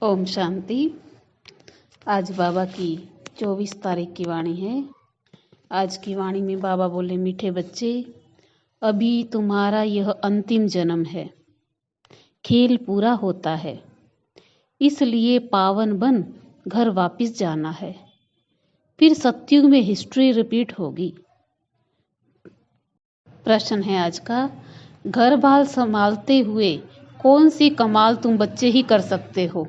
ओम शांति। आज बाबा की 24 तारीख की वाणी है। आज की वाणी में बाबा बोले, मीठे बच्चे, अभी तुम्हारा यह अंतिम जन्म है। खेल पूरा होता है, इसलिए पावन बन घर वापस जाना है। फिर सतयुग में हिस्ट्री रिपीट होगी। प्रश्न है आज का, घर बार संभालते हुए कौन सी कमाल तुम बच्चे ही कर सकते हो?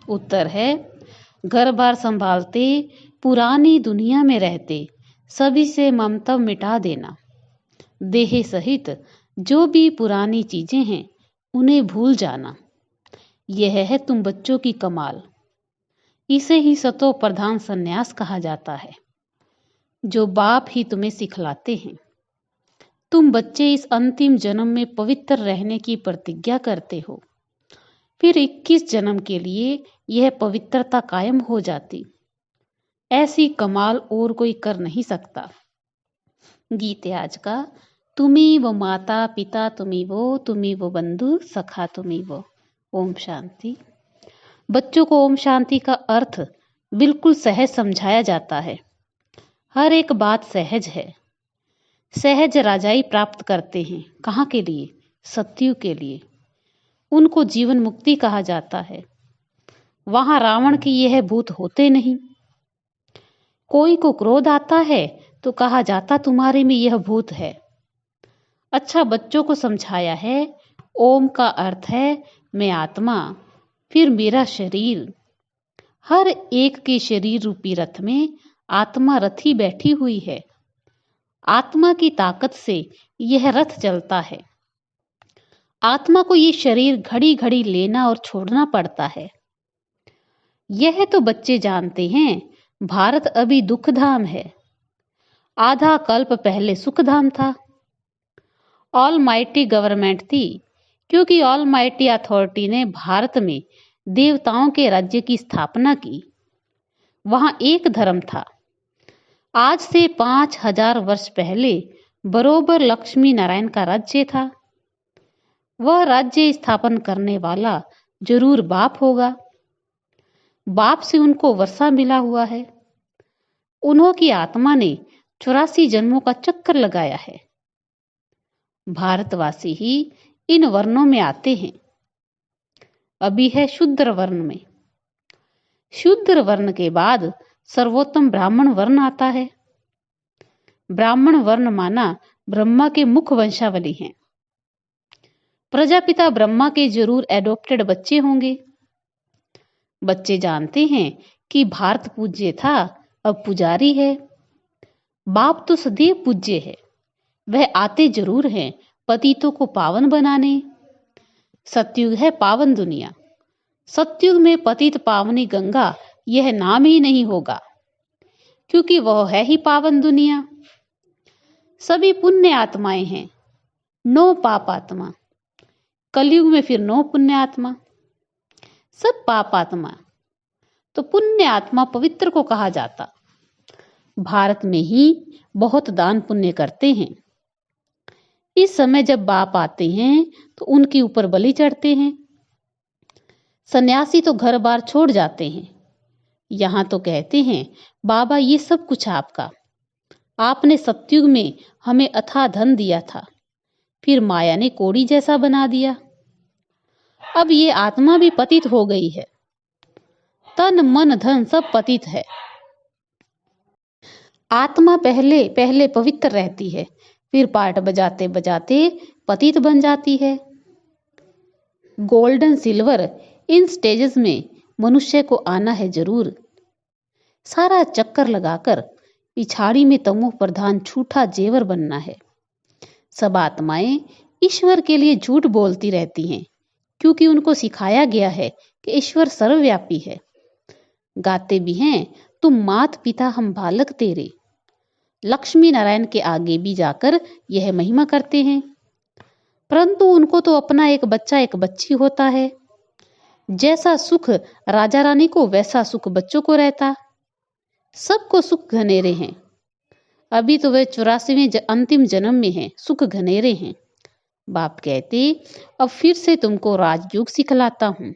उत्तर है, घर बार संभालते, पुरानी दुनिया में रहते, सभी से ममता मिटा देना। देह सहित जो भी पुरानी चीजें हैं उन्हें भूल जाना। यह है तुम बच्चों की कमाल। इसे ही सतो प्रधान संन्यास कहा जाता है, जो बाप ही तुम्हें सिखलाते हैं। तुम बच्चे इस अंतिम जन्म में पवित्र रहने की प्रतिज्ञा करते हो, फिर 21 जन्म के लिए यह पवित्रता कायम हो जाती। ऐसी कमाल और कोई कर नहीं सकता। गीत आज का, तुम्ही वो माता पिता, तुम्ही वो बंधु सखा, तुम्ही वो। ओम शांति। बच्चों को ओम शांति का अर्थ बिल्कुल सहज समझाया जाता है। हर एक बात सहज है। सहज राजाई प्राप्त करते हैं। कहाँ के लिए? सतयुग के लिए। उनको जीवन मुक्ति कहा जाता है। वहां रावण के यह भूत होते नहीं। कोई को क्रोध आता है तो कहा जाता तुम्हारे में यह भूत है। अच्छा, बच्चों को समझाया है, ओम का अर्थ है मैं आत्मा, फिर मेरा शरीर। हर एक के शरीर रूपी रथ में आत्मा रथी बैठी हुई है। आत्मा की ताकत से यह रथ चलता है। आत्मा को ये शरीर घड़ी घड़ी लेना और छोड़ना पड़ता है। यह तो बच्चे जानते हैं, भारत अभी दुखधाम है। आधा कल्प पहले सुखधाम था। ऑल माइटी गवर्नमेंट थी, क्योंकि ऑल माइटी अथॉरिटी ने भारत में देवताओं के राज्य की स्थापना की। वहां एक धर्म था। आज से 5000 वर्ष पहले बरोबर लक्ष्मी नारायण का राज्य था। वह राज्य स्थापन करने वाला जरूर बाप होगा। बाप से उनको वर्षा मिला हुआ है। उन्हों की आत्मा ने 84 जन्मों का चक्कर लगाया है। भारतवासी ही इन वर्णों में आते हैं। अभी है शूद्र वर्ण में। शूद्र वर्ण के बाद सर्वोत्तम ब्राह्मण वर्ण आता है। ब्राह्मण वर्ण माना ब्रह्मा के मुख वंशावली हैं। प्रजापिता ब्रह्मा के जरूर एडॉप्टेड बच्चे होंगे। बच्चे जानते हैं कि भारत पूज्य था, अब पुजारी है। बाप तो सदैव पूज्य है। वह आते जरूर हैं पतितों को पावन बनाने। सतयुग है पावन दुनिया। सतयुग में पतित पावनी गंगा यह नाम ही नहीं होगा, क्योंकि वह है ही पावन दुनिया। सभी पुण्य आत्माएं हैं, नो पाप आत्मा। कलयुग में फिर नो पुण्य आत्मा, सब पाप आत्मा। तो पुण्य आत्मा पवित्र को कहा जाता। भारत में ही बहुत दान पुण्य करते हैं। इस समय जब बाप आते हैं तो उनके ऊपर बलि चढ़ते हैं। सन्यासी तो घर बार छोड़ जाते हैं। यहां तो कहते हैं, बाबा ये सब कुछ आपका। आपने सतयुग में हमें अथाह धन दिया था, फिर माया ने कोड़ी जैसा बना दिया। अब ये आत्मा भी पतित हो गई है। तन मन धन सब पतित है। आत्मा पहले पहले पवित्र रहती है, फिर पाठ बजाते बजाते पतित बन जाती है। गोल्डन सिल्वर इन स्टेजेस में मनुष्य को आना है जरूर। सारा चक्कर लगाकर पिछाड़ी में तमो प्रधान झूठा जेवर बनना है। सब आत्माएं ईश्वर के लिए झूठ बोलती रहती हैं, क्योंकि उनको सिखाया गया है कि ईश्वर सर्वव्यापी है। गाते भी हैं, तुम मात पिता हम बालक तेरे। लक्ष्मी नारायण के आगे भी जाकर यह महिमा करते हैं, परंतु उनको तो अपना एक बच्चा एक बच्ची होता है। जैसा सुख राजा रानी को, वैसा सुख बच्चों को रहता। सबको सुख घनेरे हैं। अभी तो वे 84वें अंतिम जन्म में हैं, सुख घनेरे हैं। बाप कहते, अब फिर से तुमको राजयोग सिखलाता हूं।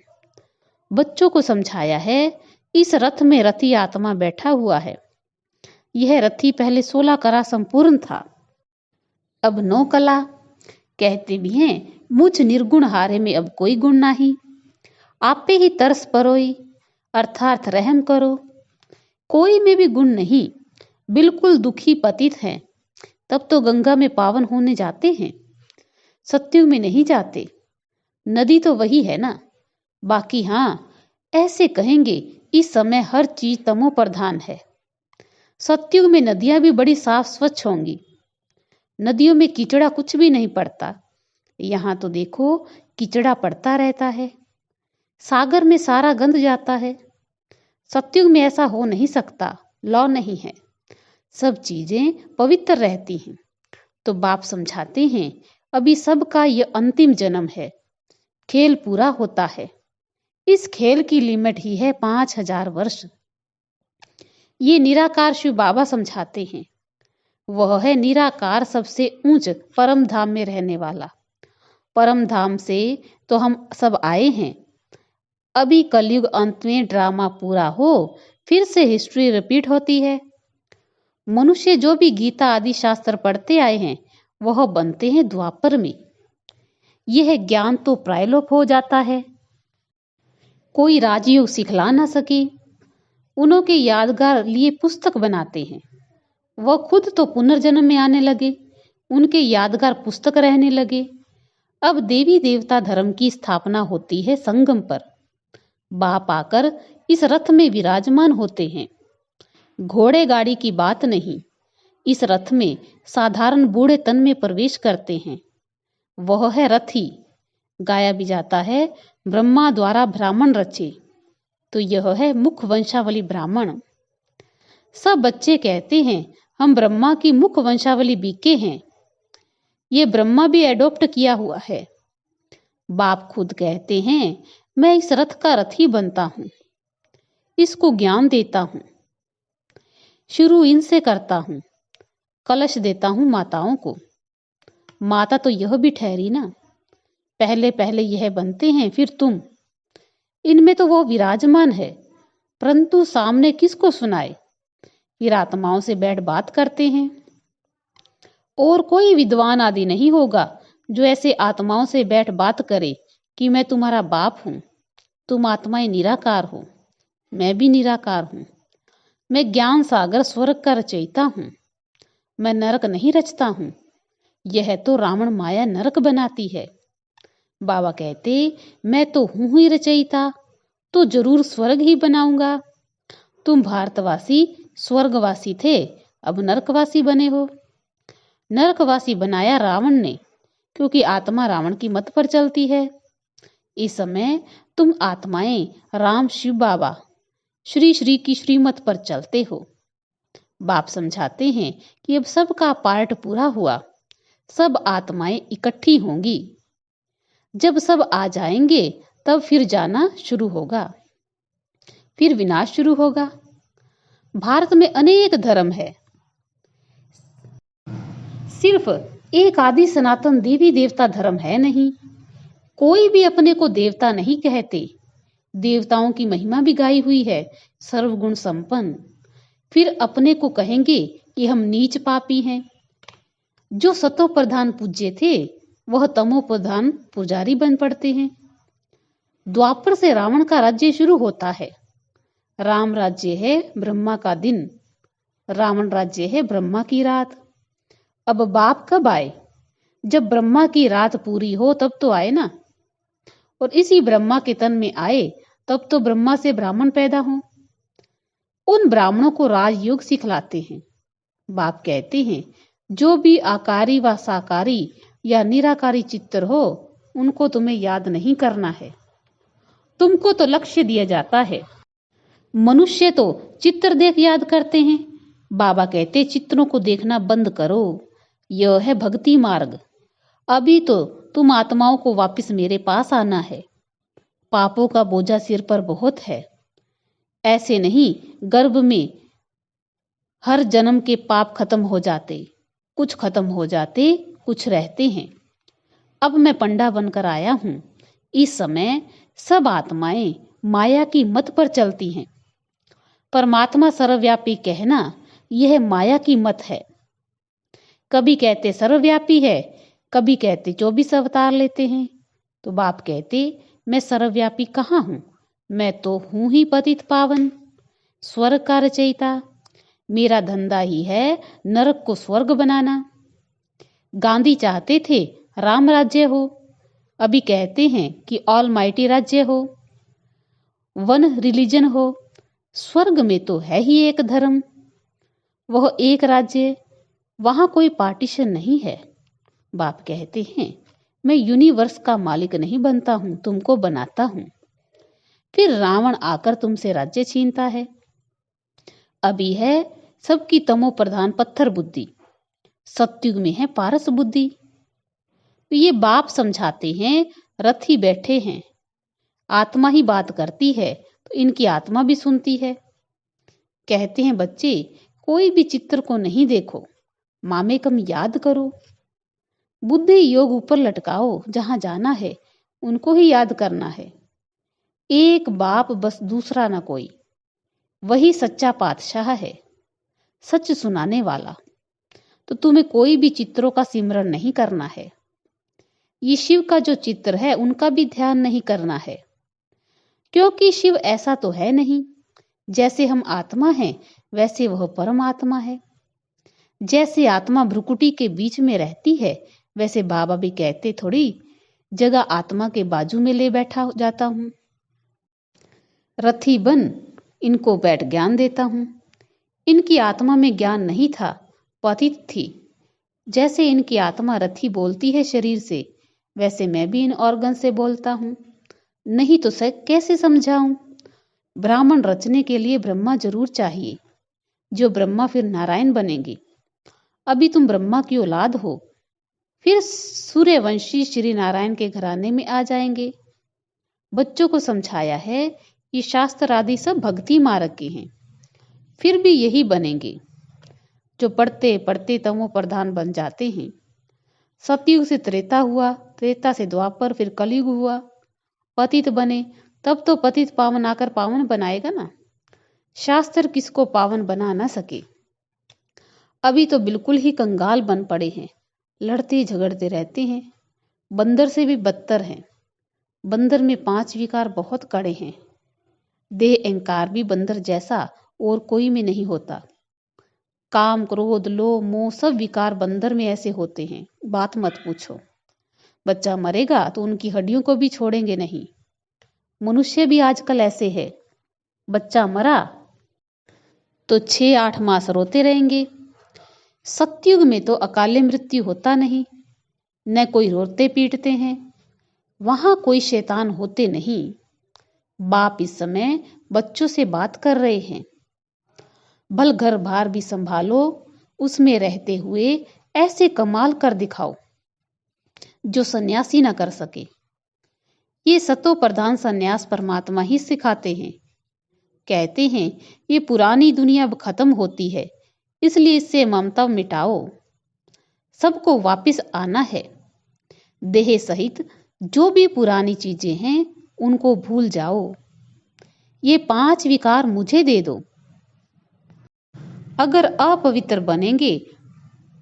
बच्चों को समझाया है, इस रथ में रथी आत्मा बैठा हुआ है। यह रथी पहले 16 कला संपूर्ण था, अब 9 कला। कहते भी हैं, मुझ निर्गुण हारे में अब कोई गुण नहीं। आपे ही तरस परोई, अर्थात रहम करो। कोई में भी गुण नहीं, बिल्कुल दुखी पतित हैं। तब तो गंगा में पावन होने जाते हैं, सत्युग में नहीं जाते। नदी तो वही है ना। बाकी हाँ, ऐसे कहेंगे इस समय हर चीज तमो प्रधान है। सत्युग में नदियां भी बड़ी साफ स्वच्छ होंगी। नदियों में कीचड़ा कुछ भी नहीं पड़ता। यहाँ तो देखो, कीचड़ा पड़ता रहता है। सागर में सारा गंद जाता है। सत्युग में ऐसा हो नहीं सकता, लौ नहीं है। सब चीजें पवित्र रहती हैं। तो बाप समझाते हैं, अभी सबका ये अंतिम जन्म है, खेल पूरा होता है। इस खेल की लिमिट ही है 5000 वर्ष। ये निराकार शिव बाबा समझाते हैं। वह है निराकार, सबसे ऊंच परम धाम में रहने वाला। परम धाम से तो हम सब आए हैं। अभी कलयुग अंत में ड्रामा पूरा हो, फिर से हिस्ट्री रिपीट होती है। मनुष्य जो भी गीता आदि शास्त्र पढ़ते आए हैं, वह बनते हैं द्वापर में। यह ज्ञान तो प्रायलोप हो जाता है, कोई राजयोग सिखला ना सके। उन्हों के यादगार लिए पुस्तक बनाते हैं। वह खुद तो पुनर्जन्म में आने लगे, उनके यादगार पुस्तक रहने लगे। अब देवी देवता धर्म की स्थापना होती है संगम पर। बाप आकर इस रथ में विराजमान होते हैं। घोड़े गाड़ी की बात नहीं, इस रथ में साधारण बूढ़े तन में प्रवेश करते हैं। वह है रथी। गाया भी जाता है, ब्रह्मा द्वारा ब्राह्मण रचे। तो यह है मुख वंशावली ब्राह्मण। सब बच्चे कहते हैं, हम ब्रह्मा की मुख वंशावली बीके हैं। ये ब्रह्मा भी एडॉप्ट किया हुआ है। बाप खुद कहते हैं, मैं इस रथ का रथी बनता हूं, इसको ज्ञान देता हूं। शुरू इनसे करता हूं, कलश देता हूं माताओं को। माता तो यह भी ठहरी ना, पहले पहले यह बनते हैं, फिर तुम। इनमें तो वो विराजमान है, परंतु सामने किसको सुनाए। फिर आत्माओं से बैठ बात करते हैं। और कोई विद्वान आदि नहीं होगा जो ऐसे आत्माओं से बैठ बात करे कि मैं तुम्हारा बाप हूं, तुम आत्माएं निराकार हो, मैं भी निराकार हूं। मैं ज्ञान सागर स्वर्ग का रचयिता हूं, मैं नरक नहीं रचता हूं। यह तो रावण माया नरक बनाती है। बाबा कहते, मैं तो हूं ही रचयिता, तो जरूर स्वर्ग ही बनाऊंगा। तुम भारतवासी स्वर्गवासी थे, अब नरकवासी बने हो। नरकवासी बनाया रावण ने, क्योंकि आत्मा रावण की मत पर चलती है। इस समय तुम आत्माएं राम शिव बाबा श्री श्री की श्रीमत पर चलते हो। बाप समझाते हैं कि अब सबका पार्ट पूरा हुआ, सब आत्माएं इकट्ठी होंगी। जब सब आ जाएंगे तब फिर जाना शुरू होगा, फिर विनाश शुरू होगा। भारत में अनेक धर्म है, सिर्फ एक आदि सनातन देवी देवता धर्म है नहीं। कोई भी अपने को देवता नहीं कहते। देवताओं की महिमा भी गाई हुई है, सर्वगुण संपन्न। फिर अपने को कहेंगे कि हम नीच पापी हैं। जो सतो प्रधान पूज्य थे, वह तमो प्रधान पुजारी बन पड़ते हैं। द्वापर से रावण का राज्य शुरू होता है। राम राज्य है ब्रह्मा का दिन, रावण राज्य है ब्रह्मा की रात। अब बाप कब आए? जब ब्रह्मा की रात पूरी हो तब तो आए ना। और इसी ब्रह्मा के तन में आए तब तो ब्रह्मा से ब्राह्मण पैदा हो। उन ब्राह्मणों को राजयोग सिखलाते हैं। बाप कहते हैं, जो भी आकारी व साकारी या निराकारी चित्र हो, उनको तुम्हें याद नहीं करना है। तुमको तो लक्ष्य दिया जाता है। मनुष्य तो चित्र देख याद करते हैं। बाबा कहते, चित्रों को देखना बंद करो, यह है भक्ति मार्ग। अभी तो तुम आत्माओं को वापस मेरे पास आना है। पापों का बोझा सिर पर बहुत है। ऐसे नहीं, गर्भ में हर जन्म के पाप खत्म हो जाते, कुछ खत्म हो जाते, कुछ रहते हैं। अब मैं पंडा बनकर आया हूं। इस समय सब आत्माएं माया की मत पर चलती हैं। परमात्मा सर्वव्यापी कहना यह माया की मत है। कभी कहते सर्वव्यापी है, कभी कहते 24 अवतार लेते हैं। तो बाप कहते मैं सर्वव्यापी कहाँ हूँ, मैं तो हूँ ही पतित पावन, स्वर्ग का रचयिता। मेरा धंधा ही है नरक को स्वर्ग बनाना। गांधी चाहते थे राम राज्य हो, अभी कहते हैं कि ऑल माइटी राज्य हो, वन रिलीजन हो। स्वर्ग में तो है ही एक धर्म, वह एक राज्य, वहां कोई पार्टीशन नहीं है। बाप कहते हैं मैं यूनिवर्स का मालिक नहीं बनता हूं, तुमको बनाता हूं। फिर रावण आकर तुमसे राज्य छीनता है। अभी है सबकी तमो प्रधान पत्थर बुद्धि, सत्युग में है पारस बुद्धि। तो ये बाप समझाते हैं, रथी बैठे हैं, आत्मा ही बात करती है तो इनकी आत्मा भी सुनती है। कहते हैं बच्चे कोई भी चित्र को नहीं देखो, मामे कम याद करो। बुद्धि योग ऊपर लटकाओ, जहां जाना है उनको ही याद करना है। एक बाप बस दूसरा ना कोई, वही सच्चा पातशाह है, सच सुनाने वाला। तो तुम्हें कोई भी चित्रों का सिमरन नहीं करना है। ये शिव का जो चित्र है उनका भी ध्यान नहीं करना है, क्योंकि शिव ऐसा तो है नहीं। जैसे हम आत्मा हैं वैसे वह परमात्मा है। जैसे आत्मा भ्रुकुटी के बीच में रहती है, वैसे बाबा भी कहते थोड़ी जगह आत्मा के बाजू में ले बैठा जाता हूं। रथी बन इनको बैठ ज्ञान देता हूं। इनकी आत्मा में ज्ञान नहीं था, पतित थी। जैसे इनकी आत्मा रथी बोलती है शरीर से, वैसे मैं भी इन ऑर्गन से बोलता हूं। नहीं तो कैसे समझाऊं? ब्राह्मण रचने के लिए ब्रह्मा जरूर चाहिए, जो ब्रह्मा फिर नारायण बनेंगे। अभी तुम ब्रह्मा की औलाद हो, फिर सूर्यवंशी श्री नारायण के घराने में आ जाएंगे। बच्चों को समझाया है ये शास्त्र आदि सब भक्ति मार्ग के हैं, फिर भी यही बनेंगे जो पढ़ते पढ़ते तमो प्रधान बन जाते हैं। सतयुग से त्रेता हुआ, त्रेता से द्वापर, फिर कलयुग हुआ, पतित बने। तब तो पतित पावन आकर पावन बनाएगा ना। शास्त्र किसको पावन बना ना सके। अभी तो बिल्कुल ही कंगाल बन पड़े हैं, लड़ते झगड़ते रहते हैं। बंदर से भी बदतर हैं। बंदर में 5 विकार बहुत कड़े हैं। देह अहंकार भी बंदर जैसा और कोई में नहीं होता। काम क्रोध लोभ मोह सब विकार बंदर में ऐसे होते हैं, बात मत पूछो। बच्चा मरेगा तो उनकी हड्डियों को भी छोड़ेंगे नहीं। मनुष्य भी आजकल ऐसे है, बच्चा मरा तो 6-8 मास रोते रहेंगे। सतयुग में तो अकाले मृत्यु होता नहीं, न कोई रोते पीटते हैं, वहां कोई शैतान होते नहीं। बाप इस समय बच्चों से बात कर रहे हैं। भल घर बार भी संभालो, उसमें रहते हुए ऐसे कमाल कर दिखाओ जो सन्यासी ना कर सके। ये सतो प्रधान सन्यास परमात्मा ही सिखाते हैं। कहते हैं ये पुरानी दुनिया खत्म होती है, इसलिए इससे ममता मिटाओ। सबको वापस आना है। देह सहित जो भी पुरानी चीजें हैं उनको भूल जाओ। ये 5 विकार मुझे दे दो। अगर अपवित्र बनेंगे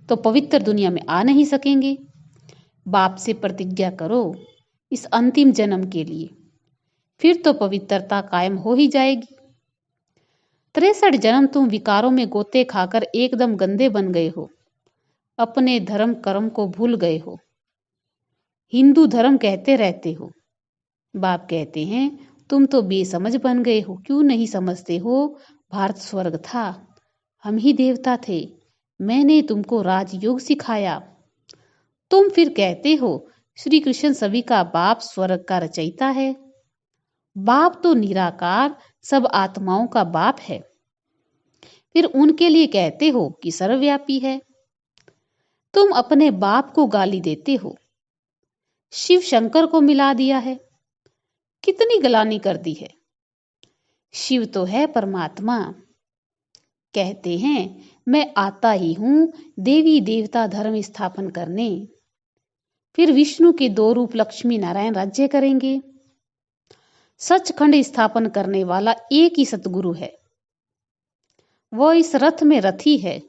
तो पवित्र दुनिया में आ नहीं सकेंगे। बाप से प्रतिज्ञा करो इस अंतिम जन्म के लिए, फिर तो पवित्रता कायम हो ही जाएगी। 63 जन्म तुम विकारों में गोते खाकर एकदम गंदे बन गए हो, अपने धर्म कर्म को भूल गए हो, हिंदू धर्म कहते रहते हो। बाप कहते हैं तुम तो बेसमझ बन गए हो। क्यों नहीं समझते हो? भारत स्वर्ग था, हम ही देवता थे, मैंने तुमको राजयोग सिखाया। तुम फिर कहते हो श्री कृष्ण सभी का बाप स्वर्ग का रचयिता है। बाप तो निराकार सब आत्माओं का बाप है, फिर उनके लिए कहते हो कि सर्वव्यापी है। तुम अपने बाप को गाली देते हो, शिव शंकर को मिला दिया है। कितनी गलानी कर दी है। शिव तो है परमात्मा। कहते हैं मैं आता ही हूं देवी देवता धर्म स्थापन करने। फिर विष्णु के 2 रूप लक्ष्मी नारायण राज्य करेंगे। सचखंड स्थापन करने वाला एक ही सतगुरु है। वो इस रथ में रथी है।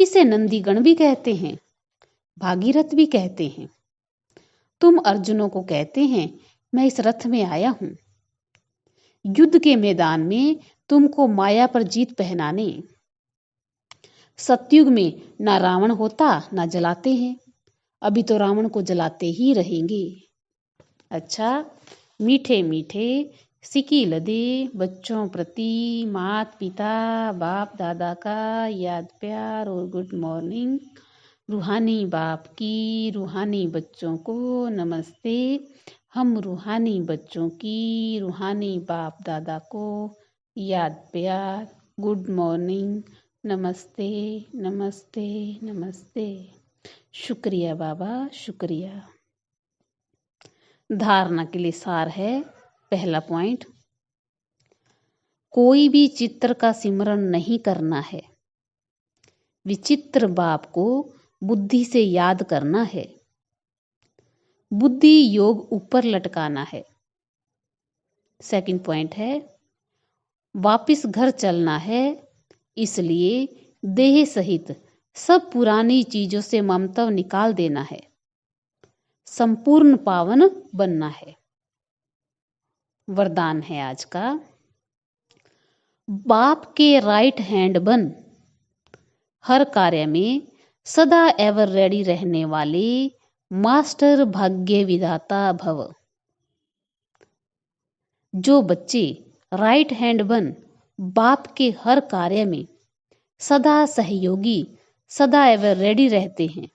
इसे नंदीगण भी कहते हैं, भागीरथ भी कहते हैं। तुम अर्जुनों को कहते हैं मैं इस रथ में आया हूं, युद्ध के मैदान में तुमको माया पर जीत पहनाने। सतयुग में ना रावण होता ना जलाते हैं, अभी तो रावण को जलाते ही रहेंगे। अच्छा, मीठे मीठे सिकी लदे बच्चों प्रति मात पिता बाप दादा का याद प्यार और गुड मॉर्निंग। रूहानी बाप की रूहानी बच्चों को नमस्ते। हम रूहानी बच्चों की रूहानी बाप दादा को याद प्यार, गुड मॉर्निंग, नमस्ते नमस्ते नमस्ते। शुक्रिया बाबा, शुक्रिया। धारणा के लिए सार है। पहला पॉइंट, कोई भी चित्र का सिमरन नहीं करना है, विचित्र बाप को बुद्धि से याद करना है। बुद्धि योग ऊपर लटकाना है। सेकंड पॉइंट है, वापिस घर चलना है, इसलिए देह सहित सब पुरानी चीजों से ममत्व निकाल देना है, संपूर्ण पावन बनना है। वरदान है आज का, बाप के राइट हैंड बन, हर कार्य में सदा एवर रेडी रहने वाले मास्टर भाग्य विधाता भव। जो बच्चे राइट हैंड बन बाप के हर कार्य में सदा सहयोगी, सदा एवर रेडी रहते हैं,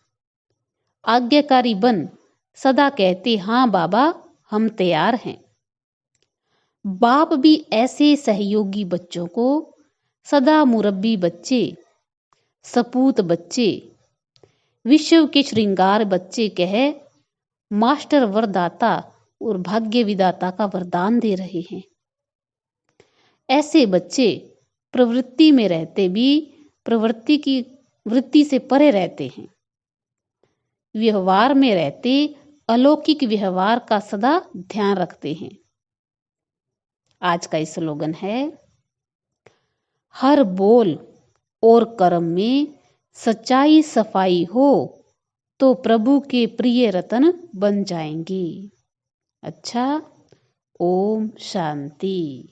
आज्ञाकारी बन सदा कहते हाँ बाबा हम तैयार हैं। बाप भी ऐसे सहयोगी बच्चों को सदा मुरब्बी बच्चे, सपूत बच्चे, विश्व के श्रृंगार बच्चे कह मास्टर वरदाता और भाग्य विदाता का वरदान दे रहे हैं। ऐसे बच्चे प्रवृत्ति में रहते भी प्रवृत्ति की वृत्ति से परे रहते हैं। व्यवहार में रहते अलौकिक व्यवहार का सदा ध्यान रखते हैं। आज का स्लोगन है, हर बोल और कर्म में सच्चाई सफाई हो तो प्रभु के प्रिय रतन बन जाएंगे। अच्छा, ओम शांति।